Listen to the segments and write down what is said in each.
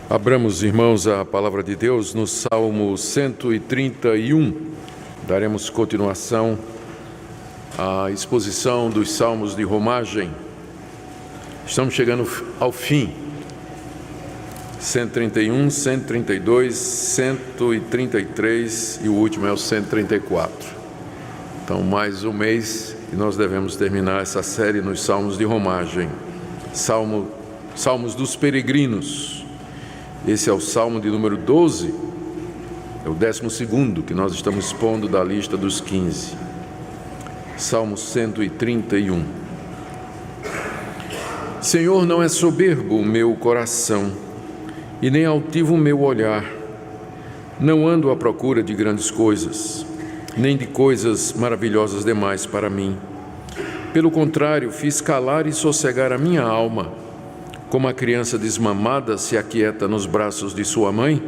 Abramos, irmãos, a palavra de Deus no Salmo 131. Daremos continuação à exposição dos Salmos de Romagem. Estamos chegando ao fim. 131, 132, 133 e o último é o 134. Então, mais um mês e nós devemos terminar essa série nos Salmos de Romagem. Salmos dos Peregrinos. Esse é o Salmo de número 12, é o 12º que nós estamos expondo da lista dos 15. Salmo 131. Senhor, não é soberbo o meu coração, e nem altivo o meu olhar. Não ando à procura de grandes coisas, nem de coisas maravilhosas demais para mim. Pelo contrário, fiz calar e sossegar a minha alma. Como a criança desmamada se aquieta nos braços de sua mãe,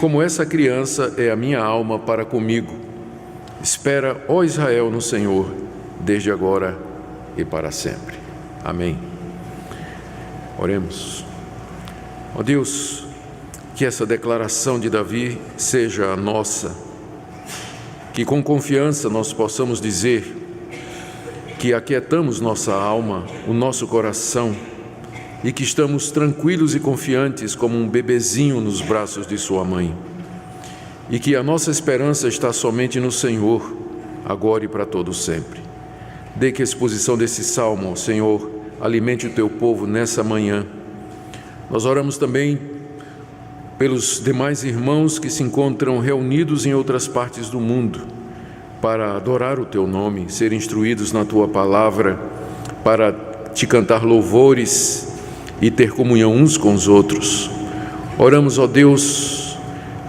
como essa criança é a minha alma para comigo. Espera, ó Israel, no Senhor, desde agora e para sempre. Amém. Oremos. Ó Deus, que essa declaração de Davi seja a nossa, que com confiança nós possamos dizer que aquietamos nossa alma, o nosso coração, e que estamos tranquilos e confiantes como um bebezinho nos braços de sua mãe. E que a nossa esperança está somente no Senhor, agora e para todo sempre. Dê que a exposição desse salmo, Senhor, alimente o teu povo nessa manhã. Nós oramos também pelos demais irmãos que se encontram reunidos em outras partes do mundo para adorar o teu nome, ser instruídos na tua palavra, para te cantar louvores e ter comunhão uns com os outros. Oramos, ó Deus,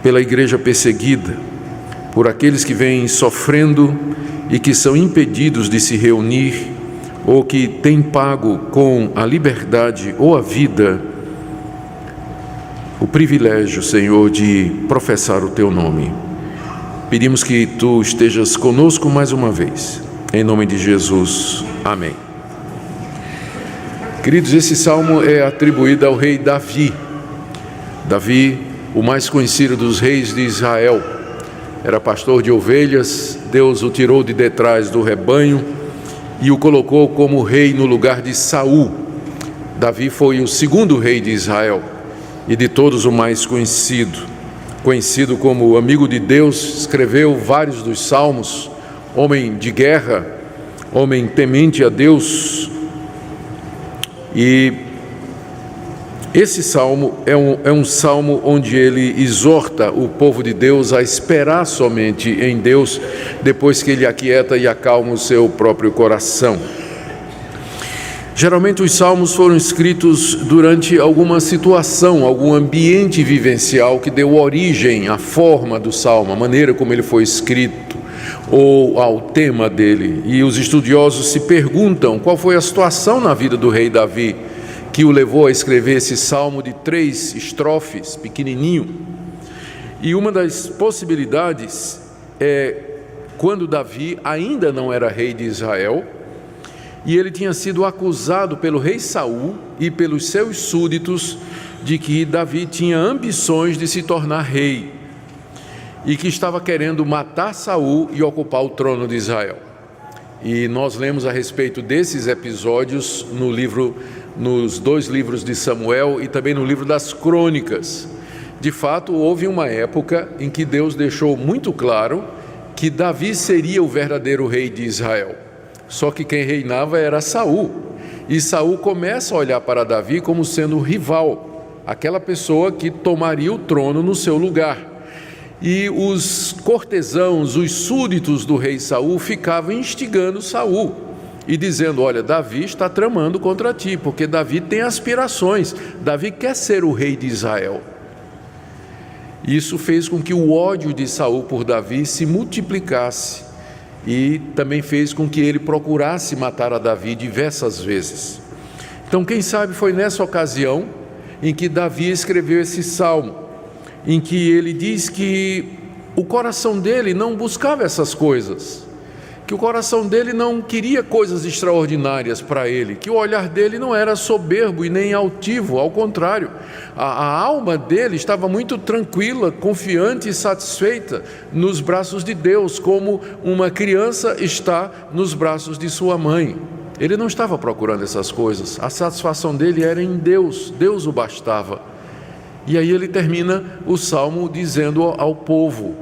pela igreja perseguida, por aqueles que vêm sofrendo e que são impedidos de se reunir, ou que têm pago com a liberdade ou a vida o privilégio, Senhor, de professar o teu nome. Pedimos que tu estejas conosco mais uma vez. Em nome de Jesus. Amém. Queridos, esse salmo é atribuído ao rei Davi. Davi, o mais conhecido dos reis de Israel, era pastor de ovelhas. Deus o tirou de detrás do rebanho e o colocou como rei no lugar de Saul. Davi foi o segundo rei de Israel e de todos o mais conhecido. Conhecido como amigo de Deus, escreveu vários dos salmos, homem de guerra, homem temente a Deus. E esse salmo é um salmo onde ele exorta o povo de Deus a esperar somente em Deus, depois que ele aquieta e acalma o seu próprio coração. Geralmente os salmos foram escritos durante alguma situação, algum ambiente vivencial que deu origem à forma do salmo, a maneira como ele foi escrito, ou ao tema dele. E os estudiosos se perguntam qual foi a situação na vida do rei Davi que o levou a escrever esse salmo de 3 estrofes, pequenininho. E uma das possibilidades é quando Davi ainda não era rei de Israel e ele tinha sido acusado pelo rei Saul e pelos seus súditos de que Davi tinha ambições de se tornar rei e que estava querendo matar Saul e ocupar o trono de Israel. E nós lemos a respeito desses episódios nos 2 livros de Samuel e também no livro das Crônicas. De fato, houve uma época em que Deus deixou muito claro que Davi seria o verdadeiro rei de Israel. Só que quem reinava era Saul. E Saul começa a olhar para Davi como sendo o rival, aquela pessoa que tomaria o trono no seu lugar. E os cortesãos, os súditos do rei Saul ficavam instigando Saul e dizendo: olha, Davi está tramando contra ti, porque Davi tem aspirações, Davi quer ser o rei de Israel. Isso fez com que o ódio de Saul por Davi se multiplicasse e também fez com que ele procurasse matar a Davi diversas vezes. Então, quem sabe foi nessa ocasião em que Davi escreveu esse salmo, em que ele diz que o coração dele não buscava essas coisas, que o coração dele não queria coisas extraordinárias para ele, que o olhar dele não era soberbo e nem altivo, ao contrário, a alma dele estava muito tranquila, confiante e satisfeita nos braços de Deus, como uma criança está nos braços de sua mãe. Ele não estava procurando essas coisas, a satisfação dele era em Deus, Deus o bastava. E aí ele termina o salmo dizendo ao povo,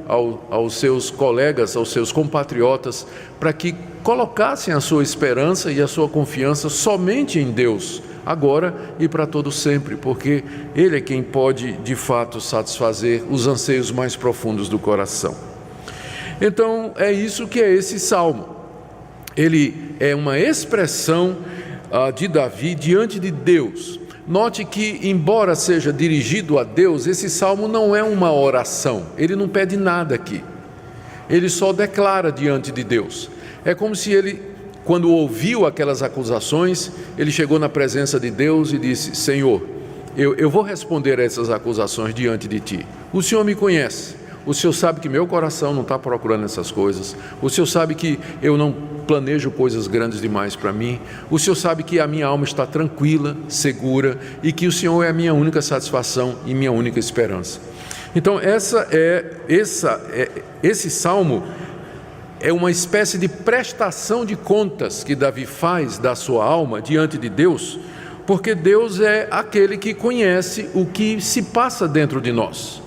aos seus colegas, aos seus compatriotas, para que colocassem a sua esperança e a sua confiança somente em Deus, agora e para todo sempre, porque Ele é quem pode de fato satisfazer os anseios mais profundos do coração. Então é isso que é esse salmo. Ele é uma expressão de Davi diante de Deus. Note que, embora seja dirigido a Deus, esse salmo não é uma oração, ele não pede nada aqui, ele só declara diante de Deus. É como se ele, quando ouviu aquelas acusações, ele chegou na presença de Deus e disse: Senhor, eu vou responder a essas acusações diante de Ti. O Senhor me conhece, o Senhor sabe que meu coração não está procurando essas coisas, o Senhor sabe que eu não planejo coisas grandes demais para mim, o Senhor sabe que a minha alma está tranquila, segura, e que o Senhor é a minha única satisfação e minha única esperança. Então esse salmo é uma espécie de prestação de contas que Davi faz da sua alma diante de Deus, porque Deus é aquele que conhece o que se passa dentro de nós.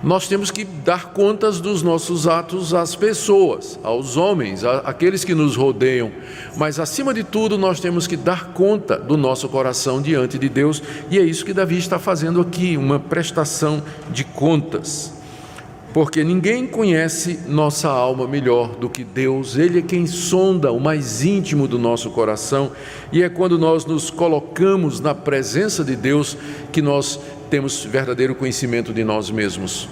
Nós temos que dar contas dos nossos atos às pessoas, aos homens, àqueles que nos rodeiam, mas acima de tudo nós temos que dar conta do nosso coração diante de Deus, e é isso que Davi está fazendo aqui, uma prestação de contas, porque ninguém conhece nossa alma melhor do que Deus. Ele é quem sonda o mais íntimo do nosso coração, e é quando nós nos colocamos na presença de Deus que nós temos verdadeiro conhecimento de nós mesmos.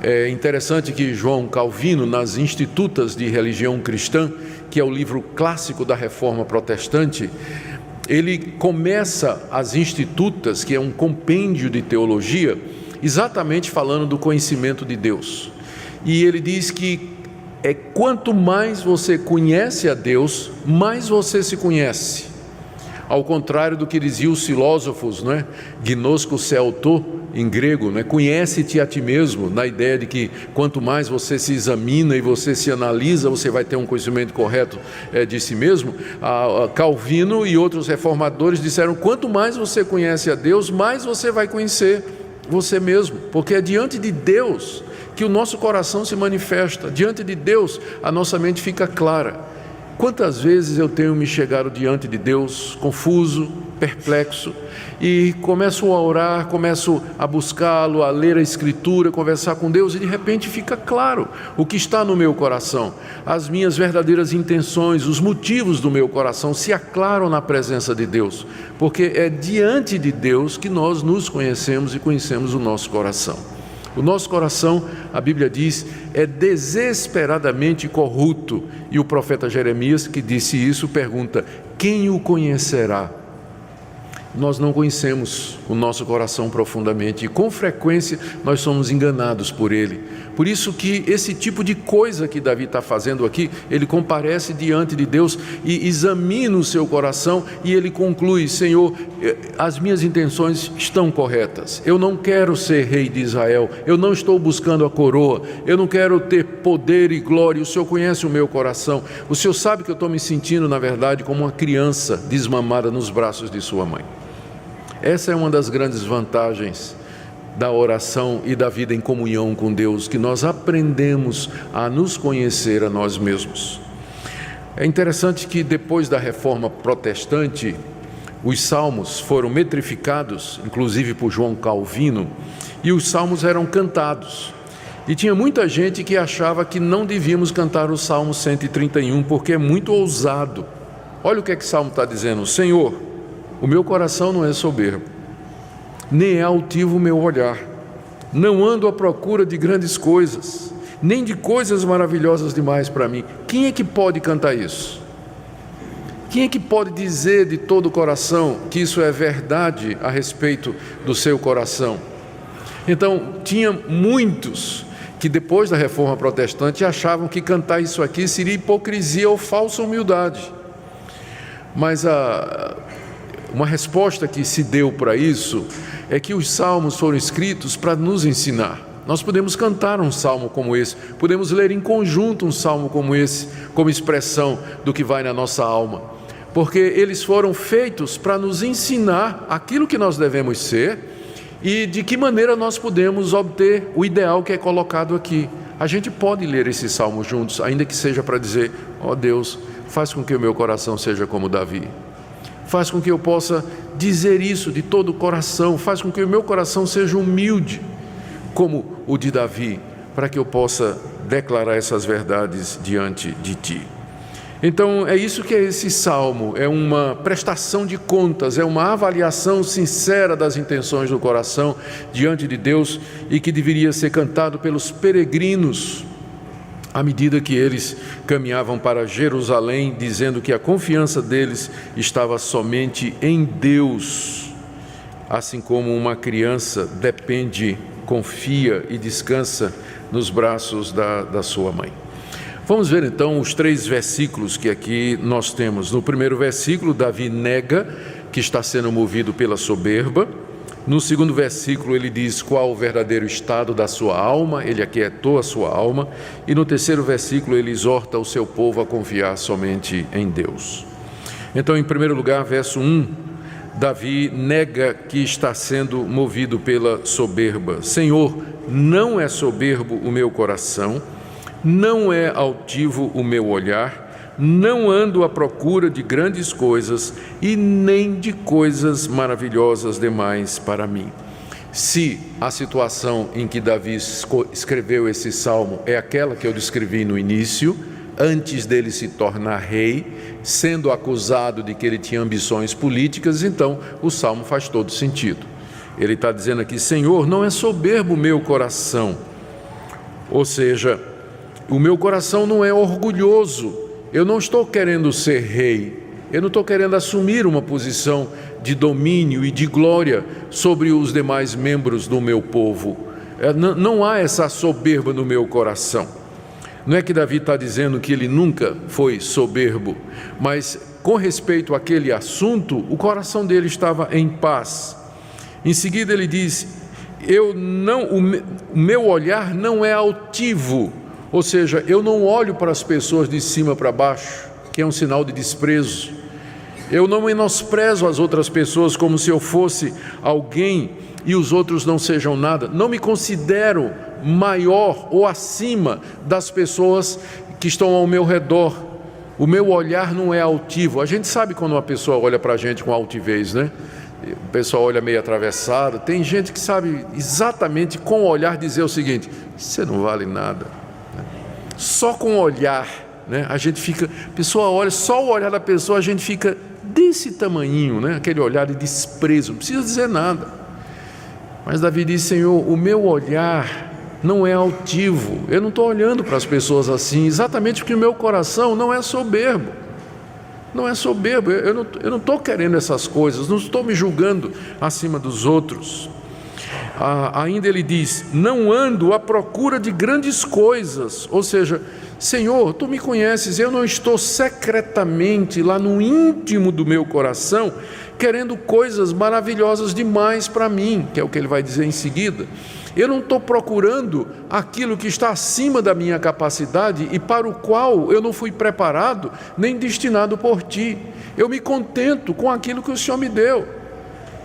É interessante que João Calvino, nas Institutas de Religião Cristã, que é o livro clássico da Reforma Protestante, ele começa as Institutas, que é um compêndio de teologia, exatamente falando do conhecimento de Deus. E ele diz que quanto mais você conhece a Deus, mais você se conhece. Ao contrário do que diziam os filósofos, não é? Gnosko se auto, em grego, não é? Conhece-te a ti mesmo, na ideia de que quanto mais você se examina e você se analisa, você vai ter um conhecimento correto de si mesmo. Calvino e outros reformadores disseram: quanto mais você conhece a Deus, mais você vai conhecer você mesmo, porque é diante de Deus que o nosso coração se manifesta, diante de Deus a nossa mente fica clara. Quantas vezes eu tenho me chegado diante de Deus confuso, perplexo, e começo a orar, começo a buscá-lo, a ler a Escritura, conversar com Deus, e de repente fica claro o que está no meu coração, as minhas verdadeiras intenções, os motivos do meu coração se aclaram na presença de Deus, porque é diante de Deus que nós nos conhecemos e conhecemos o nosso coração. O nosso coração, a Bíblia diz, é desesperadamente corrupto. E o profeta Jeremias, que disse isso, pergunta: quem o conhecerá? Nós não conhecemos o nosso coração profundamente e com frequência nós somos enganados por ele. Por isso que esse tipo de coisa que Davi está fazendo aqui, ele comparece diante de Deus e examina o seu coração, e ele conclui: Senhor, as minhas intenções estão corretas, eu não quero ser rei de Israel, eu não estou buscando a coroa, eu não quero ter poder e glória, o Senhor conhece o meu coração, o Senhor sabe que eu estou me sentindo na verdade como uma criança desmamada nos braços de sua mãe. Essa é uma das grandes vantagens da oração e da vida em comunhão com Deus, que nós aprendemos a nos conhecer a nós mesmos. É interessante que depois da Reforma Protestante, os salmos foram metrificados, inclusive por João Calvino, e os salmos eram cantados. E tinha muita gente que achava que não devíamos cantar o Salmo 131, porque é muito ousado. Olha o que o Salmo está dizendo: Senhor, o meu coração não é soberbo, nem é altivo o meu olhar, não ando à procura de grandes coisas, nem de coisas maravilhosas demais para mim. Quem é que pode cantar isso? Quem é que pode dizer de todo o coração que isso é verdade a respeito do seu coração? Então, tinha muitos que depois da Reforma Protestante achavam que cantar isso aqui seria hipocrisia ou falsa humildade. Mas uma resposta que se deu para isso é que os salmos foram escritos para nos ensinar. Nós podemos cantar um salmo como esse, podemos ler em conjunto um salmo como esse, como expressão do que vai na nossa alma, porque eles foram feitos para nos ensinar aquilo que nós devemos ser e de que maneira nós podemos obter o ideal que é colocado aqui. A gente pode ler esse salmo juntos, ainda que seja para dizer: ó Deus, faz com que o meu coração seja como Davi. Faz com que eu possa dizer isso de todo o coração, faz com que o meu coração seja humilde, como o de Davi, para que eu possa declarar essas verdades diante de Ti. Então, é isso que é esse salmo, é uma prestação de contas, é uma avaliação sincera das intenções do coração diante de Deus e que deveria ser cantado pelos peregrinos à medida que eles caminhavam para Jerusalém, dizendo que a confiança deles estava somente em Deus, assim como uma criança depende, confia e descansa nos braços da sua mãe. Vamos ver então os 3 versículos que aqui nós temos. No primeiro versículo, Davi nega que está sendo movido pela soberba. No segundo versículo ele diz qual o verdadeiro estado da sua alma, ele aquietou a sua alma. E no terceiro versículo ele exorta o seu povo a confiar somente em Deus. Então, em primeiro lugar, verso 1, Davi nega que está sendo movido pela soberba. Senhor, não é soberbo o meu coração, não é altivo o meu olhar, não ando à procura de grandes coisas e nem de coisas maravilhosas demais para mim. Se a situação em que Davi escreveu esse salmo é aquela que eu descrevi no início, antes dele se tornar rei, sendo acusado de que ele tinha ambições políticas, então o salmo faz todo sentido. Ele está dizendo aqui: Senhor, não é soberbo o meu coração, ou seja, o meu coração não é orgulhoso. Eu não estou querendo ser rei, eu não estou querendo assumir uma posição de domínio e de glória sobre os demais membros do meu povo. Não há essa soberba no meu coração. Não é que Davi está dizendo que ele nunca foi soberbo, mas com respeito àquele assunto, o coração dele estava em paz. Em seguida ele diz: o meu olhar não é altivo. Ou seja, eu não olho para as pessoas de cima para baixo, que é um sinal de desprezo. Eu não menosprezo as outras pessoas como se eu fosse alguém e os outros não sejam nada. Não me considero maior ou acima das pessoas que estão ao meu redor. O meu olhar não é altivo. A gente sabe quando uma pessoa olha para a gente com altivez, né? O pessoal olha meio atravessado. Tem gente que sabe exatamente com o olhar dizer o seguinte: você não vale nada. Só com o olhar, né? A gente fica, a pessoa olha, só o olhar da pessoa a gente fica desse tamanhinho, né? Aquele olhar de desprezo, não precisa dizer nada. Mas Davi diz: Senhor, o meu olhar não é altivo, eu não estou olhando para as pessoas assim, exatamente porque o meu coração não é soberbo. Não é soberbo, eu não estou querendo essas coisas, não estou me julgando acima dos outros. Ainda ele diz: não ando à procura de grandes coisas, ou seja, Senhor, Tu me conheces, eu não estou secretamente lá no íntimo do meu coração querendo coisas maravilhosas demais para mim, que é o que ele vai dizer em seguida. Eu não estou procurando aquilo que está acima da minha capacidade e para o qual eu não fui preparado nem destinado por Ti. Eu me contento com aquilo que o Senhor me deu.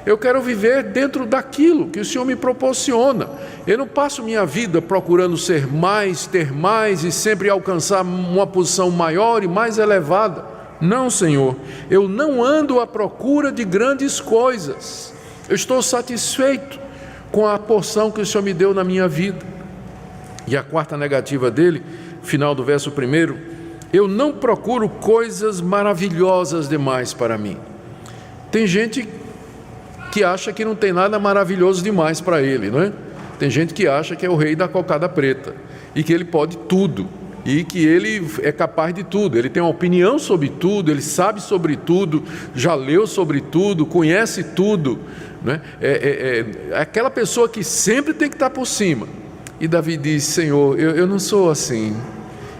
Eu quero viver dentro daquilo que o Senhor me proporciona. Eu não passo minha vida procurando ser mais, ter mais e sempre alcançar uma posição maior e mais elevada. Não, Senhor, eu não ando à procura de grandes coisas. Eu estou satisfeito com a porção que o Senhor me deu na minha vida. E a quarta negativa dele, final do verso 1, eu não procuro coisas maravilhosas demais para mim. Tem gente que acha que não tem nada maravilhoso demais para ele, não é? Tem gente que acha que é o rei da cocada preta e que ele pode tudo e que ele é capaz de tudo, ele tem uma opinião sobre tudo, ele sabe sobre tudo, já leu sobre tudo, conhece tudo, né? É aquela pessoa que sempre tem que estar por cima, E Davi diz: Senhor, eu não sou assim.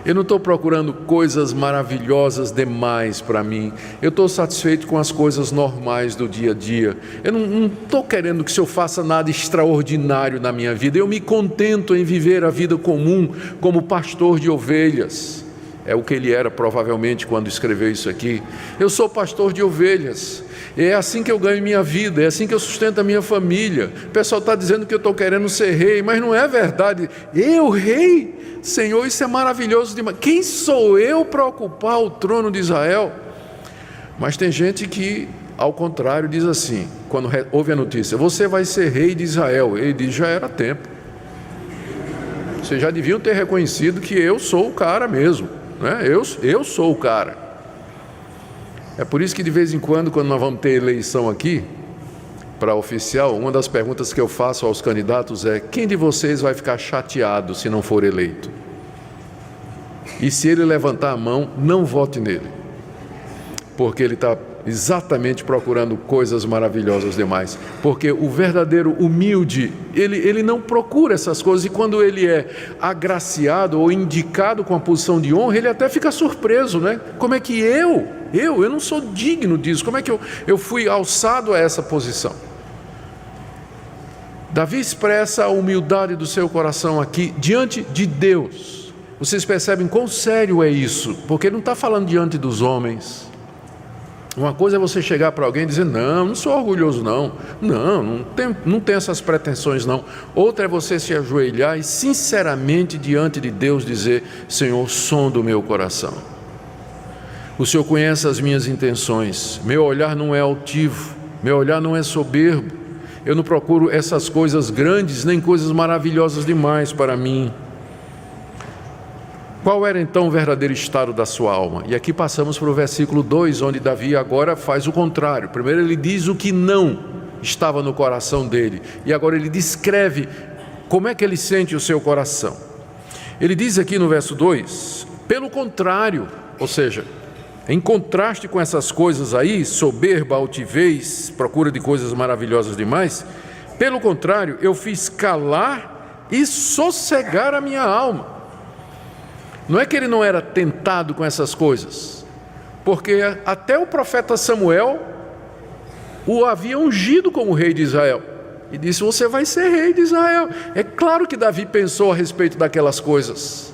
Eu não estou procurando coisas maravilhosas demais para mim. Eu estou satisfeito com as coisas normais do dia a dia. Eu não estou querendo que o Senhor faça nada extraordinário na minha vida. Eu me contento em viver a vida comum como pastor de ovelhas. É o que ele era provavelmente quando escreveu isso aqui. Eu sou pastor de ovelhas. É assim que eu ganho minha vida, é assim que eu sustento a minha família. O pessoal está dizendo que eu estou querendo ser rei, mas não é verdade. Eu, rei? Senhor, isso é maravilhoso demais. Quem sou eu para ocupar o trono de Israel? Mas tem gente que, ao contrário, diz assim, quando ouve a notícia: você vai ser rei de Israel. Ele diz: já era tempo. Vocês já deviam ter reconhecido que eu sou o cara mesmo, né? Eu sou o cara. É por isso que de vez em quando nós vamos ter eleição aqui para oficial, uma das perguntas que eu faço aos candidatos é: quem de vocês vai ficar chateado se não for eleito? E se ele levantar a mão, não vote nele, porque ele está exatamente procurando coisas maravilhosas demais. Porque o verdadeiro humilde, ele não procura essas coisas, e quando ele é agraciado ou indicado com a posição de honra, ele até fica surpreso, né? Como é que eu não sou digno disso? Como é que eu fui alçado a essa posição? Davi expressa a humildade do seu coração aqui diante de Deus. Vocês percebem quão sério é isso? Porque ele não está falando diante dos homens. Uma coisa é você chegar para alguém e dizer: não sou orgulhoso não tenho essas pretensões não. Outra é você se ajoelhar e sinceramente diante de Deus dizer: Senhor, sonda o meu coração. O Senhor conhece as minhas intenções, meu olhar não é altivo, meu olhar não é soberbo, eu não procuro essas coisas grandes, nem coisas maravilhosas demais para mim. Qual era então o verdadeiro estado da sua alma? E aqui passamos para o versículo 2, onde Davi agora faz o contrário. Primeiro ele diz o que não estava no coração dele, e agora ele descreve como é que ele sente o seu coração. Ele diz aqui no verso 2, pelo contrário, ou seja, em contraste com essas coisas aí, soberba, altivez, procura de coisas maravilhosas demais, pelo contrário, eu fiz calar e sossegar a minha alma. Não é que ele não era tentado com essas coisas, porque até o profeta Samuel o havia ungido como rei de Israel, e disse: você vai ser rei de Israel. É claro que Davi pensou a respeito daquelas coisas,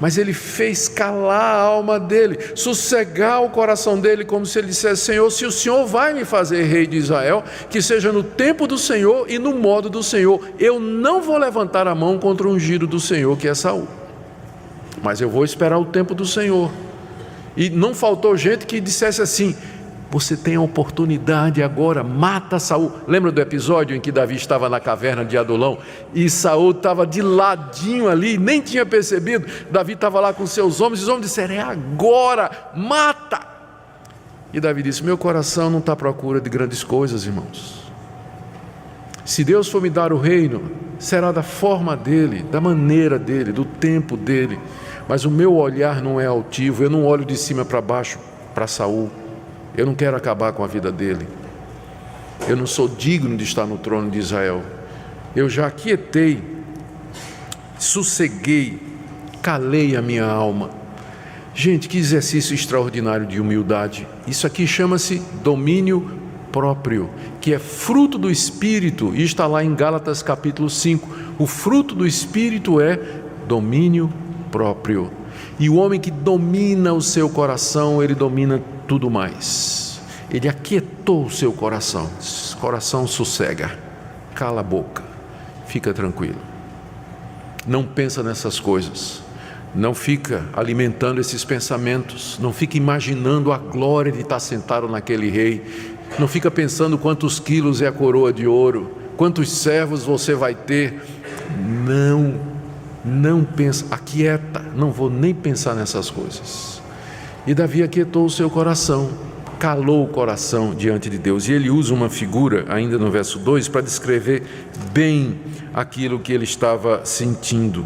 mas ele fez calar a alma dele, sossegar o coração dele, como se ele dissesse: Senhor, se o Senhor vai me fazer rei de Israel, que seja no tempo do Senhor e no modo do Senhor. Eu não vou levantar a mão contra o ungido do Senhor, que é Saul, mas eu vou esperar o tempo do Senhor. E não faltou gente que dissesse assim: você tem a oportunidade agora, mata Saul. Lembra do episódio em que Davi estava na caverna de Adulão e Saul estava de ladinho ali, nem tinha percebido? Davi estava lá com seus homens, e os homens disseram: é agora, mata. E Davi disse: meu coração não está à procura de grandes coisas, irmãos. Se Deus for me dar o reino, será da forma dele, da maneira dele, do tempo dele. Mas o meu olhar não é altivo, eu não olho de cima para baixo para Saul. Eu não quero acabar com a vida dele. Eu não sou digno de estar no trono de Israel. Eu já aquietei, sosseguei, calei a minha alma. Gente, que exercício extraordinário de humildade. Isso aqui chama-se domínio próprio, que é fruto do Espírito, e está lá em Gálatas capítulo 5. O fruto do Espírito é domínio próprio. E o homem que domina o seu coração, ele domina tudo mais. Ele aquietou o seu coração. Coração, sossega, cala a boca, fica tranquilo. Não pensa nessas coisas. Não fica alimentando esses pensamentos. Não fica imaginando a glória de estar sentado naquele rei. Não fica pensando quantos quilos é a coroa de ouro, quantos servos você vai ter. Não pensa, aquieta, não vou nem pensar nessas coisas. E Davi aquietou o seu coração, calou o coração diante de Deus. E ele usa uma figura, ainda no verso 2, para descrever bem aquilo que ele estava sentindo.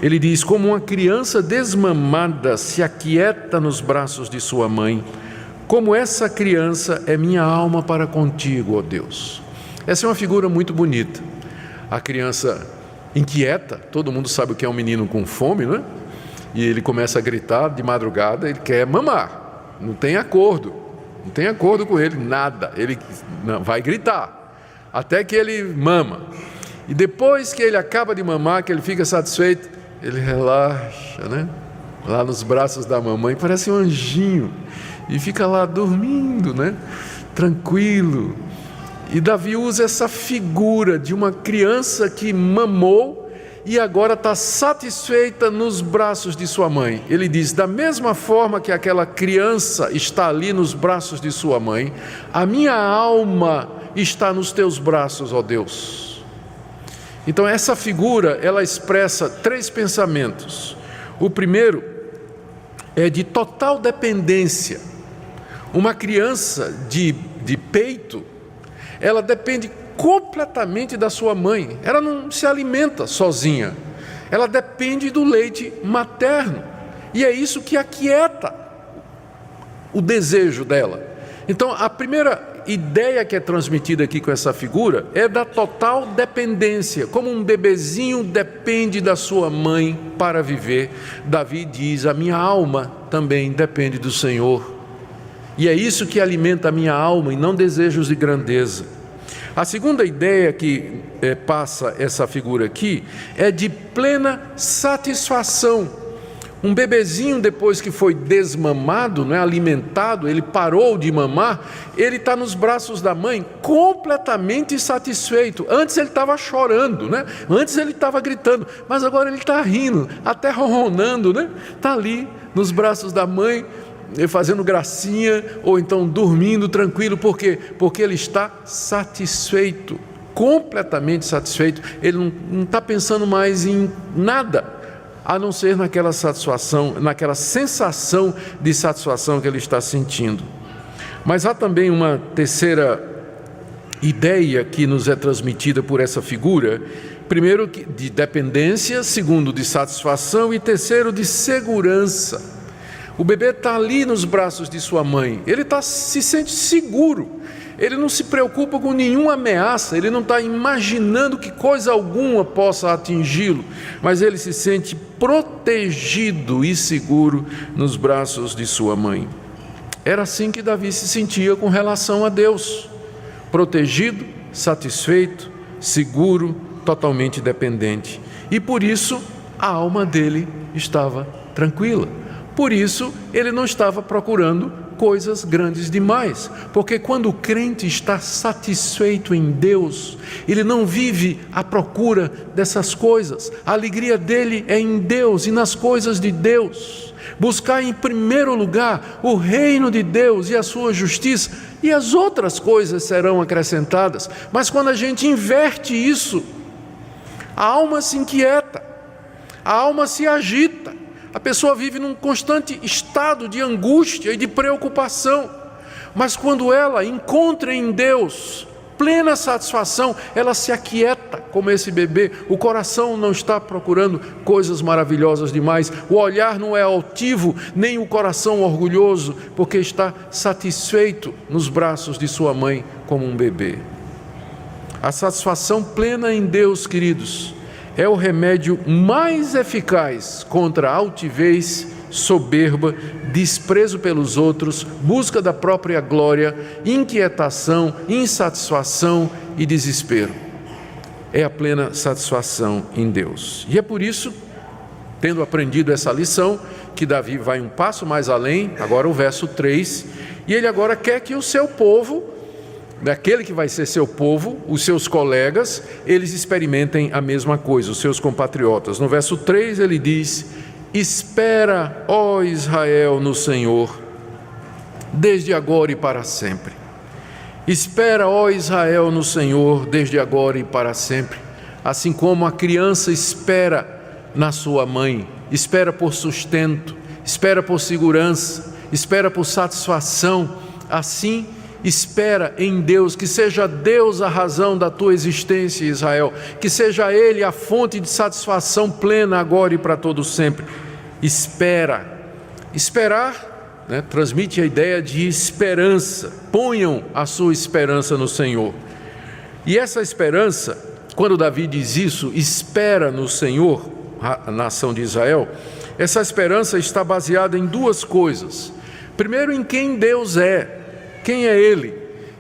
Ele diz: como uma criança desmamada se aquieta nos braços de sua mãe, como essa criança é minha alma para contigo, ó Deus. Essa é uma figura muito bonita. A criança inquieta. Todo mundo sabe o que é um menino com fome, não é? E ele começa a gritar de madrugada, ele quer mamar, não tem acordo com ele, nada, ele vai gritar, até que ele mama, e depois que ele acaba de mamar, que ele fica satisfeito, ele relaxa, né? Lá nos braços da mamãe, parece um anjinho, e fica lá dormindo, né? Tranquilo. E Davi usa essa figura de uma criança que mamou e agora está satisfeita nos braços de sua mãe. Ele diz: da mesma forma que aquela criança está ali nos braços de sua mãe, a minha alma está nos teus braços, ó Deus. Então essa figura, ela expressa 3 pensamentos. O primeiro é de total dependência. Uma criança de peito, ela depende completamente da sua mãe, ela não se alimenta sozinha, ela depende do leite materno, e é isso que aquieta o desejo dela. Então a primeira ideia que é transmitida aqui com essa figura é da total dependência, como um bebezinho depende da sua mãe para viver. Davi diz: a minha alma também depende do Senhor, e é isso que alimenta a minha alma, e não desejos de grandeza. A segunda ideia que passa essa figura aqui é de plena satisfação. Um bebezinho, depois que foi desmamado, não é, alimentado, ele parou de mamar, ele está nos braços da mãe completamente satisfeito. Antes ele estava chorando, né? Antes ele estava gritando, mas agora ele está rindo, até ronronando, né? Está ali nos braços da mãe, fazendo gracinha, ou então dormindo tranquilo. Por quê? Porque ele está satisfeito, completamente satisfeito. Ele não está pensando mais em nada, a não ser naquela satisfação, naquela sensação de satisfação que ele está sentindo. Mas há também uma terceira ideia que nos é transmitida por essa figura. Primeiro, de dependência; segundo, de satisfação; e terceiro, de segurança. O bebê está ali nos braços de sua mãe, ele se sente seguro, ele não se preocupa com nenhuma ameaça, ele não está imaginando que coisa alguma possa atingi-lo, mas ele se sente protegido e seguro nos braços de sua mãe. Era assim que Davi se sentia com relação a Deus: protegido, satisfeito, seguro, totalmente dependente. E por isso a alma dele estava tranquila. Por isso, ele não estava procurando coisas grandes demais, porque quando o crente está satisfeito em Deus, ele não vive à procura dessas coisas. A alegria dele é em Deus e nas coisas de Deus. Buscar em primeiro lugar o reino de Deus e a sua justiça, e as outras coisas serão acrescentadas. Mas quando a gente inverte isso, a alma se inquieta, a alma se agita. A pessoa vive num constante estado de angústia e de preocupação. Mas quando ela encontra em Deus plena satisfação, ela se aquieta como esse bebê. O coração não está procurando coisas maravilhosas demais. O olhar não é altivo, nem o coração orgulhoso, porque está satisfeito nos braços de sua mãe como um bebê. A satisfação plena em Deus, queridos, é o remédio mais eficaz contra a altivez, soberba, desprezo pelos outros, busca da própria glória, inquietação, insatisfação e desespero. É a plena satisfação em Deus. E é por isso, tendo aprendido essa lição, que Davi vai um passo mais além, agora o verso 3, e ele agora quer que o seu povo, daquele que vai ser seu povo, os seus colegas, eles experimentem a mesma coisa, os seus compatriotas. No verso 3 ele diz: espera, ó Israel, no Senhor, desde agora e para sempre. Espera, ó Israel, no Senhor, desde agora e para sempre. Assim como a criança espera na sua mãe, espera por sustento, espera por segurança, espera por satisfação, assim espera em Deus, que seja Deus a razão da tua existência, Israel, que seja Ele a fonte de satisfação plena agora e para todo sempre. Esperar, né, transmite a ideia de esperança. Ponham a sua esperança no Senhor. E essa esperança quando Davi diz isso, espera no Senhor, a nação de Israel, essa esperança está baseada em duas coisas. Primeiro, em quem Deus é. Quem é Ele?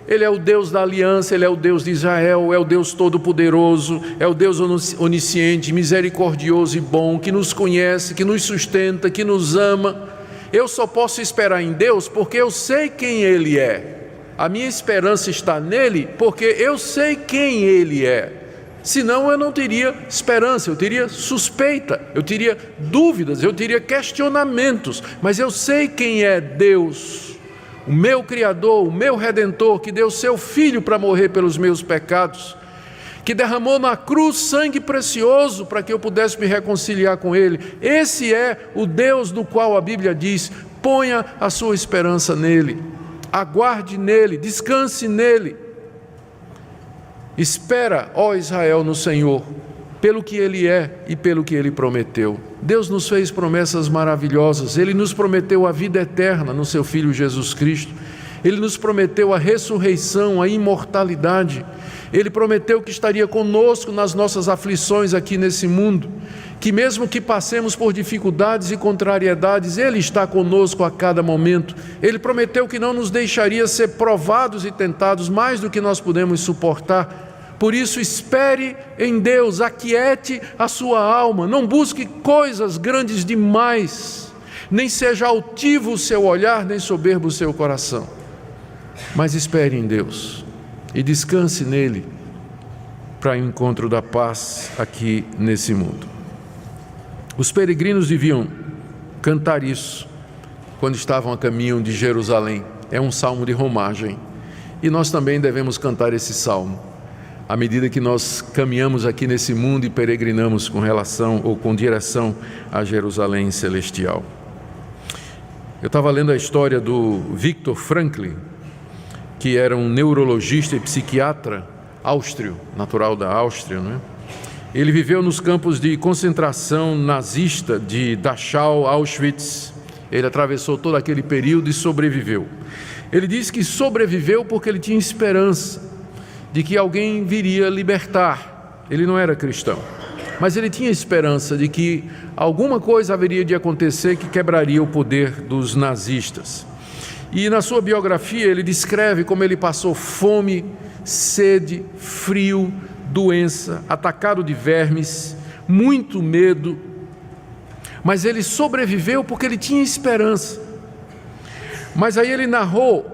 Ele é o Deus da aliança, Ele é o Deus de Israel, é o Deus todo-poderoso, é o Deus onisciente, misericordioso e bom, que nos conhece, que nos sustenta, que nos ama. Eu só posso esperar em Deus porque eu sei quem Ele é. A minha esperança está nele porque eu sei quem Ele é. Senão eu não teria esperança, eu teria suspeita, eu teria dúvidas, eu teria questionamentos. Mas eu sei quem é Deus, o meu Criador, o meu Redentor, que deu seu Filho para morrer pelos meus pecados, que derramou na cruz sangue precioso para que eu pudesse me reconciliar com Ele. Esse é o Deus do qual a Bíblia diz: ponha a sua esperança nele, aguarde nele, descanse nele. Espera, ó Israel, no Senhor, pelo que Ele é e pelo que Ele prometeu. Deus nos fez promessas maravilhosas. Ele nos prometeu a vida eterna no seu Filho Jesus Cristo. Ele nos prometeu a ressurreição, a imortalidade. Ele prometeu que estaria conosco nas nossas aflições aqui nesse mundo, que mesmo que passemos por dificuldades e contrariedades, Ele está conosco a cada momento. Ele prometeu que não nos deixaria ser provados e tentados mais do que nós podemos suportar. Por isso, espere em Deus, aquiete a sua alma, não busque coisas grandes demais, nem seja altivo o seu olhar, nem soberbo o seu coração, mas espere em Deus e descanse nele para o encontro da paz aqui nesse mundo. Os peregrinos deviam cantar isso quando estavam a caminho de Jerusalém. É um salmo de romagem e nós também devemos cantar esse salmo à medida que nós caminhamos aqui nesse mundo e peregrinamos com relação ou com direção a Jerusalém celestial. Eu estava lendo a história do Viktor Frankl, que era um neurologista e psiquiatra áustrio, natural da Áustria, não é? Ele viveu nos campos de concentração nazista de Dachau, Auschwitz. Ele atravessou todo aquele período e sobreviveu. Ele disse que sobreviveu porque ele tinha esperança de que alguém viria libertar. Ele não era cristão, mas ele tinha esperança de que alguma coisa haveria de acontecer que quebraria o poder dos nazistas. E na sua biografia ele descreve como ele passou fome, sede, frio, doença, atacado de vermes, muito medo, mas ele sobreviveu porque ele tinha esperança. Mas aí ele narrou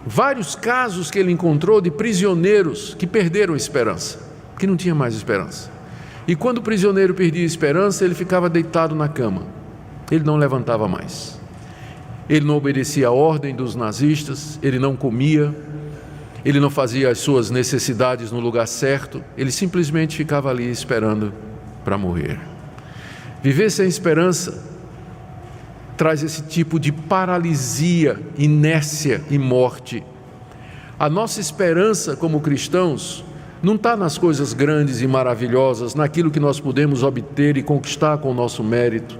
vários casos que ele encontrou de prisioneiros que perderam a esperança, que não tinha mais esperança. E quando o prisioneiro perdia a esperança, ele ficava deitado na cama, ele não levantava mais. Ele não obedecia a ordem dos nazistas, ele não comia, ele não fazia as suas necessidades no lugar certo, ele simplesmente ficava ali esperando para morrer. Viver sem esperança traz esse tipo de paralisia, inércia e morte. A nossa esperança como cristãos não está nas coisas grandes e maravilhosas, naquilo que nós podemos obter e conquistar com o nosso mérito,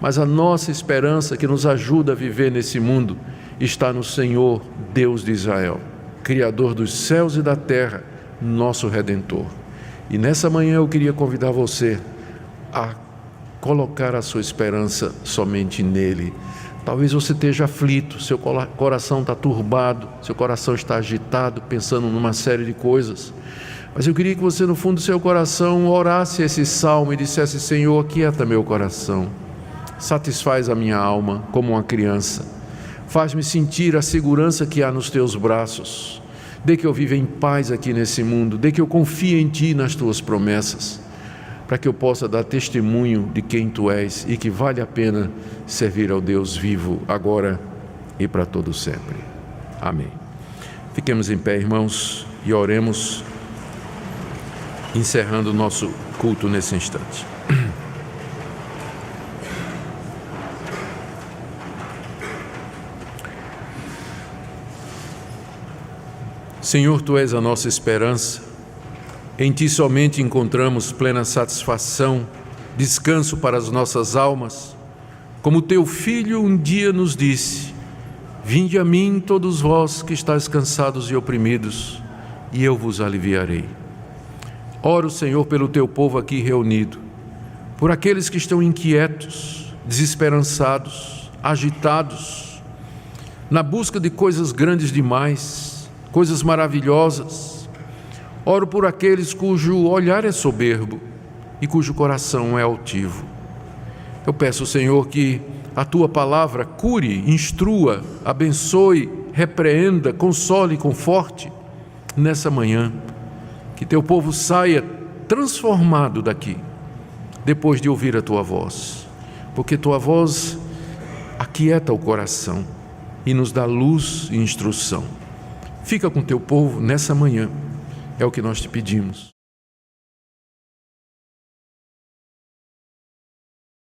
mas a nossa esperança que nos ajuda a viver nesse mundo está no Senhor, Deus de Israel, Criador dos céus e da terra, nosso Redentor. E nessa manhã eu queria convidar você a colocar a sua esperança somente nele. Talvez você esteja aflito, seu coração está turbado, seu coração está agitado, pensando numa série de coisas. Mas eu queria que você, no fundo do seu coração, orasse esse salmo e dissesse: Senhor, aquieta meu coração, satisfaz a minha alma como uma criança, faz-me sentir a segurança que há nos teus braços, dê que eu viva em paz aqui nesse mundo, dê que eu confie em ti, nas tuas promessas, para que eu possa dar testemunho de quem tu és e que vale a pena servir ao Deus vivo, agora e para todo sempre. Amém. Fiquemos em pé, irmãos, e oremos, encerrando o nosso culto nesse instante. Senhor, tu és a nossa esperança, em ti somente encontramos plena satisfação, descanso para as nossas almas, como teu Filho um dia nos disse: vinde a mim todos vós que estáis cansados e oprimidos, e eu vos aliviarei. Oro, Senhor, pelo teu povo aqui reunido, por aqueles que estão inquietos, desesperançados, agitados, na busca de coisas grandes demais, coisas maravilhosas. Oro por aqueles cujo olhar é soberbo e cujo coração é altivo. Eu peço, Senhor, que a tua palavra cure, instrua, abençoe, repreenda, console e conforte nessa manhã. Que teu povo saia transformado daqui, depois de ouvir a tua voz, porque tua voz aquieta o coração e nos dá luz e instrução. Fica com teu povo nessa manhã, é o que nós te pedimos.